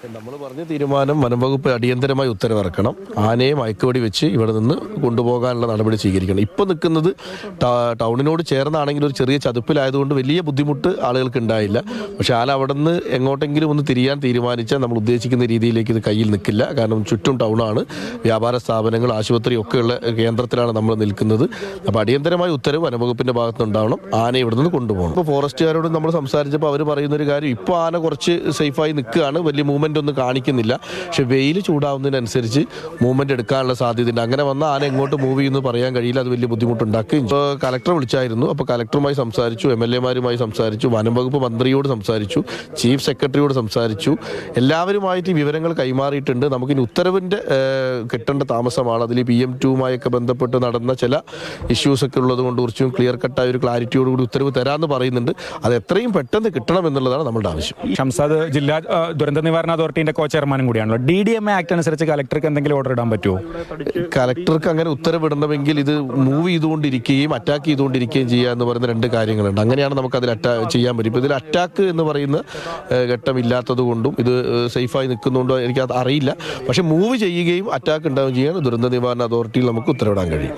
നമ്മൾ പറഞ്ഞ തീരുമാനം വനംവകുപ്പ് അടിയന്തരമായി ഉത്തരവിറക്കണം. ആനയെ മയക്കുവെടി വെച്ച് ഇവിടെ നിന്ന് കൊണ്ടുപോകാനുള്ള നടപടി സ്വീകരിക്കണം. ഇപ്പോൾ നിൽക്കുന്നത് ടൗണിനോട് ചേർന്നാണെങ്കിൽ ഒരു ചെറിയ ചതുപ്പിലായതുകൊണ്ട് വലിയ ബുദ്ധിമുട്ട് ആളുകൾക്ക് ഉണ്ടായില്ല. പക്ഷേ ആന അവിടെ നിന്ന് എങ്ങോട്ടെങ്കിലും ഒന്ന് തിരിയാൻ തീരുമാനിച്ചാൽ നമ്മൾ ഉദ്ദേശിക്കുന്ന രീതിയിലേക്ക് ഇത് കയ്യിൽ നിൽക്കില്ല. കാരണം ചുറ്റും ടൗണാണ്, വ്യാപാര സ്ഥാപനങ്ങൾ, ആശുപത്രി ഒക്കെയുള്ള കേന്ദ്രത്തിലാണ് നമ്മൾ നിൽക്കുന്നത്. അപ്പോൾ അടിയന്തരമായ ഉത്തരവ് വനംവകുപ്പിൻ്റെ ഭാഗത്തുനിന്നുണ്ടാവണം. ആന ഇവിടെ നിന്ന് കൊണ്ടുപോകണം. ഇപ്പോൾ ഫോറസ്റ്റുകാരോട് നമ്മൾ സംസാരിച്ചപ്പോൾ അവർ പറയുന്നൊരു കാര്യം, ഇപ്പോൾ ആന കുറച്ച് സേഫായി നിൽക്കുകയാണ്, വലിയ മൂവ്മെൻ്റ് ഒന്നും കാണിക്കുന്നില്ല. പക്ഷെ വെയിൽ ചൂടാവുന്നതിനനുസരിച്ച് മൂവ്മെന്റ് എടുക്കാനുള്ള സാധ്യതയുണ്ട്. അങ്ങനെ വന്നാൽ ആന എങ്ങോട്ട് മൂവ് ചെയ്യുന്നു പറയാൻ കഴിയില്ല. അത് വലിയ ബുദ്ധിമുട്ടുണ്ടാക്കും. ഇപ്പോൾ കലക്ടർ വിളിച്ചായിരുന്നു. അപ്പോൾ കലക്ടറുമായി സംസാരിച്ചു, MLA മാരുമായി സംസാരിച്ചു, വനം വകുപ്പ് മന്ത്രിയോട് സംസാരിച്ചു, ചീഫ് സെക്രട്ടറിയോട് സംസാരിച്ചു. എല്ലാവരുമായിട്ട് ഈ വിവരങ്ങൾ കൈമാറിയിട്ടുണ്ട്. നമുക്കിനി ഉത്തരവിൻ്റെ കിട്ടേണ്ട താമസമാണ്. അതിൽ PM2യുമായൊക്കെ ബന്ധപ്പെട്ട് നടന്ന ചില ഇഷ്യൂസൊക്കെ ഉള്ളത് കൊണ്ട് കുറച്ചും ക്ലിയർ കട്ടായ ഒരു ക്ലാരിറ്റിയോടുകൂടി ഉത്തരവ് തരാമെന്ന് പറയുന്നുണ്ട്. അത് എത്രയും പെട്ടെന്ന് കിട്ടണം എന്നുള്ളതാണ് നമ്മുടെ ആവശ്യം. ഷംസാദ് ജില്ലാ ദുരന്ത നിവാരണ അതോറിറ്റിന്റെ കോ ചെയർമാനും കൂടിയാണല്ലോ. DDMA ആക്ട് അനുസരിച്ച് കലക്ടർക്ക് എന്തെങ്കിലും ഓർഡർ ഇടാൻ പറ്റുമോ? കലക്ടർക്ക് അങ്ങനെ ഉത്തരവിടണമെങ്കിൽ ഇത് മൂവ് ചെയ്തുകൊണ്ടിരിക്കുകയും അറ്റാക്ക് ചെയ്തുകൊണ്ടിരിക്കുകയും ചെയ്യുക എന്ന് പറയുന്ന രണ്ട് കാര്യങ്ങളുണ്ട്. അങ്ങനെയാണ് നമുക്ക് അതിൽ ചെയ്യാൻ പറ്റും. ഇപ്പോൾ ഇതിൽ അറ്റാക്ക് എന്ന് പറയുന്ന ഘട്ടമില്ലാത്തത് കൊണ്ടും ഇത് സേഫായി നിൽക്കുന്നതുകൊണ്ടും എനിക്ക് അറിയില്ല. പക്ഷെ മൂവ് ചെയ്യുകയും അറ്റാക്ക് ഉണ്ടാവുകയും ചെയ്യാൻ ദുരന്ത നിവാരണ അതോറിറ്റിയിൽ നമുക്ക് ഉത്തരവിടാൻ കഴിയും.